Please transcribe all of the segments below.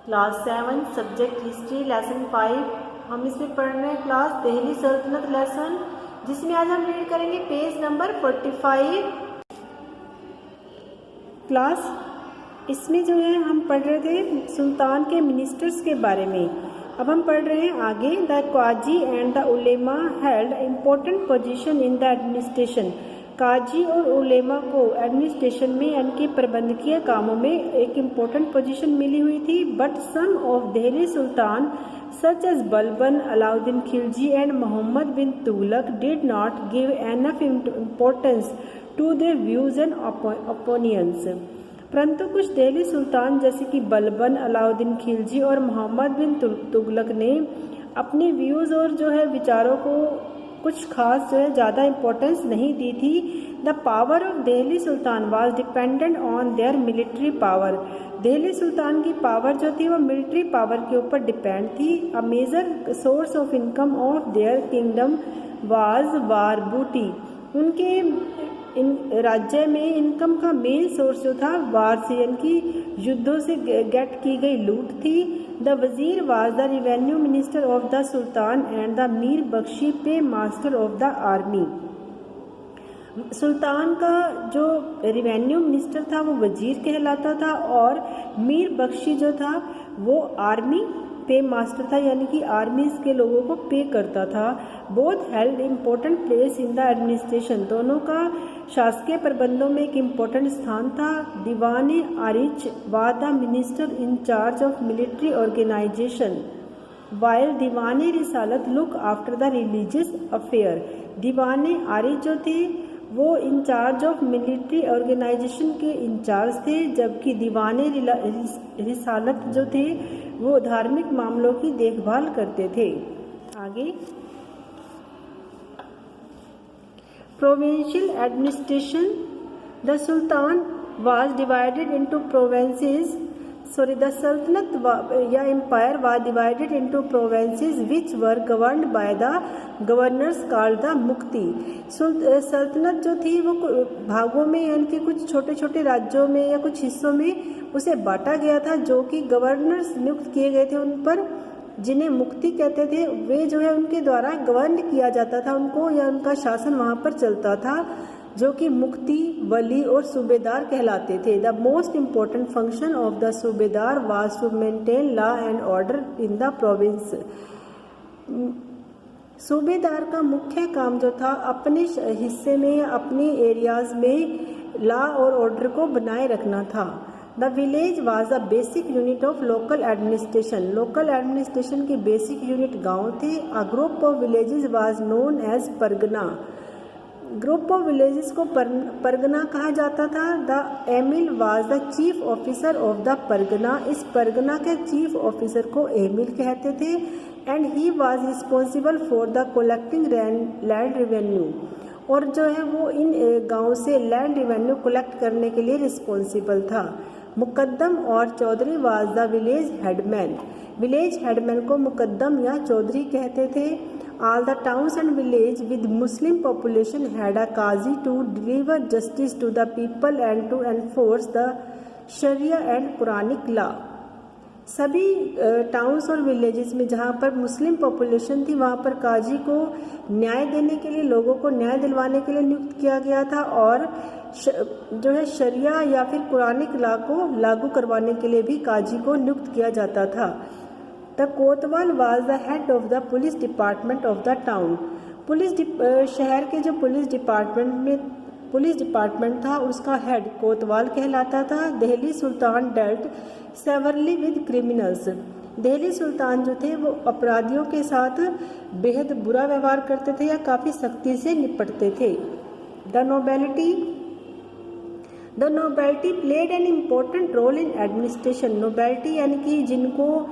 Class 7 subject history lesson 5 हम इसमें पढ़ रहे हैं क्लास दिल्ली सल्तनत लेसन, जिसमें आज हम रीड करेंगे पेज नंबर 45। क्लास इसमें जो है हम पढ़ रहे थे सुल्तान के मिनिस्टर्स के बारे में। अब हम पढ़ रहे हैं आगे। The qazi and the ulema held important position in the administration. काजी और उलेमा को एडमिनिस्ट्रेशन में यानी प्रबंधकीय कामों में एक इम्पोर्टेंट पोजीशन मिली हुई थी। But some of Delhi sultan such as Balban, Alauddin Khilji and Mohammad bin Tughlaq did not give enough importance to their views and opinions. परंतु कुछ दिल्ली सुल्तान जैसे कि बलबन, अलाउद्दीन खिलजी और मोहम्मद बिन तुगलक ने अपने व्यूज़ और जो है विचारों को कुछ खास जो है ज़्यादा इम्पोर्टेंस नहीं दी थी। The power of Delhi sultan was dependent on their military power. Delhi सुल्तान की पावर जो थी वो मिलिट्री पावर के ऊपर डिपेंड थी। A major source of income of their kingdom was war booty. उनके इन राज्य में इनकम का मेन सोर्स जो था वार से यानी कि युद्धों से गेट की गई लूट थी। The wazir was the revenue minister of the sultan and the mir bakhshi paymaster of the army. सुल्तान का जो रिवेन्यू मिनिस्टर था वो वजीर कहलाता था और मीर बख्शी जो था वो आर्मी पे मास्टर था यानी कि आर्मीज के लोगों को पे करता था। Both held important place in the administration. दोनों का शासकीय प्रबंधों में एक इम्पोर्टेंट स्थान था। Diwan Ariz was the minister in charge of military organisation while Diwan Risalat look after the religious affair. Diwan Ariz जो थे वो इंचार्ज ऑफ मिलिट्री ऑर्गेनाइजेशन के इंचार्ज थे, जबकि दीवान रिसालत जो थे वो धार्मिक मामलों की देखभाल करते थे। आगे provincial administration. The sultan was divided into provinces. The sultanate या empire was divided into provinces which were governed by the governors called the मुक्ति। सल्तनत जो थी वो भागों में यानी कि कुछ छोटे छोटे राज्यों में या कुछ हिस्सों में उसे बांटा गया था, जो कि गवर्नर्स नियुक्त किए गए थे उन पर, जिन्हें मुक्ति कहते थे। वे जो है उनके द्वारा गवर्न किया जाता था उनको, या उनका शासन वहाँ पर चलता था, जो कि मुक्ति, वली और सूबेदार कहलाते थे। The most important function of the subedar was to maintain law and order in the province. सूबेदार का मुख्य काम जो था अपने हिस्से में या अपने एरियाज में लॉ और ऑर्डर को बनाए रखना था। The village was the basic unit of local administration. Local administration के बेसिक यूनिट गांव थे। A group of villages was known as pargana. Group of villages को परगना कहा जाता था। The amil was the chief officer of the pargana. इस परगना के चीफ ऑफिसर को एमिल कहते थे। And he was responsible for the collecting land revenue. और जो है वो इन गांव से लैंड रेवेन्यू कलेक्ट करने के लिए रिस्पॉन्सिबल था। मुकद्दम और chaudhari was the village headman. Village headman को मुकद्दम या चौधरी कहते थे। All the towns and village with Muslim population had a qazi to deliver justice to the people and to enforce the Sharia and Quranic law. सभी towns और villages में जहाँ पर Muslim population थी वहाँ पर काजी को न्याय देने के लिए, लोगों को न्याय दिलवाने के लिए नियुक्त किया गया था, और जो है शरिया या फिर कुरानिक लॉ को लागू करवाने के लिए भी काजी को नियुक्त किया जाता था। The Kotwal was the head of the police department of the town. शहर के जो पुलिस डिपार्टमेंट था उसका हेड कोतवाल कहलाता था। Delhi sultan dealt severely with criminals. Delhi सुल्तान जो थे वो अपराधियों के साथ बेहद बुरा व्यवहार करते थे या काफ़ी सख्ती से निपटते थे। The nobility played an important role in administration. Nobility यानी कि जिनको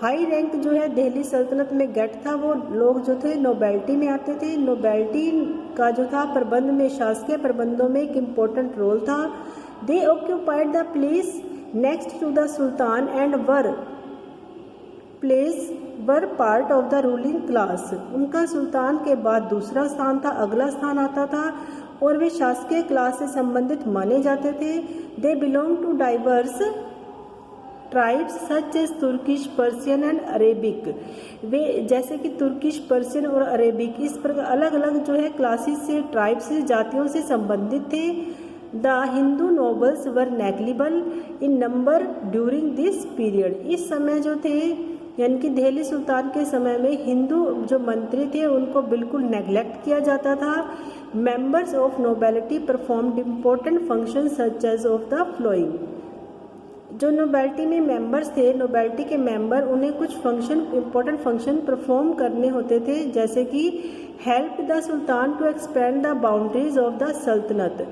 हाई रैंक जो है दिल्ली सल्तनत में गेट था, वो लोग जो थे नोबेलिटी में आते थे। नोबेलिटी का जो था प्रबंध में, शासकीय प्रबंधों में एक इम्पोर्टेंट रोल था। They occupied the place next to the sultan and were part of the ruling class. उनका सुल्तान के बाद दूसरा स्थान था, अगला स्थान आता था, और वे शासकीय क्लास से संबंधित माने जाते थे। They belong to diverse tribes such as Turkish, Persian and Arabic. वे जैसे कि तुर्किश, पर्शियन और अरेबिक इस प्रकार अलग अलग जो है क्लासेस से, ट्राइब्स से, जातियों से संबंधित थे। The Hindu nobles were negligible in number during this period. इस समय जो थे यानी कि दिल्ली सुल्तान के समय में हिंदू जो मंत्री थे उनको बिल्कुल नेग्लेक्ट किया जाता था। Members of nobility performed important function such as of the following. जो नोबेलिटी में मेंबर्स थे, नोबेलिटी के मेंबर, उन्हें कुछ फंक्शन, इम्पोर्टेंट फंक्शन परफॉर्म करने होते थे, जैसे कि help the sultan to expand the boundaries of the saltanat.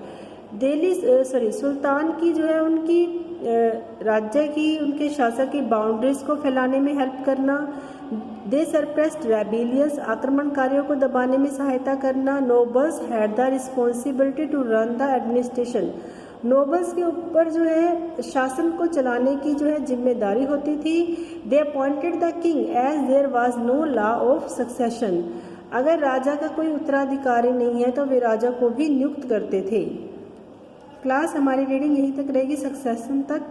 सुल्तान की जो है उनकी राज्य की, उनके शासक की बाउंड्रीज को फैलाने में हेल्प करना। दे सरप्रेस्ड रेबिलियस, आक्रमणकारियों को दबाने में सहायता करना। Nobles had the responsibility to run the administration. Nobles के ऊपर जो है शासन को चलाने की जो है जिम्मेदारी होती थी। They appointed the king as there was no law of succession. अगर राजा का कोई उत्तराधिकारी नहीं है तो वे राजा को भी नियुक्त करते थे। क्लास हमारी रीडिंग यहीं तक रहेगी, सक्सेशन तक।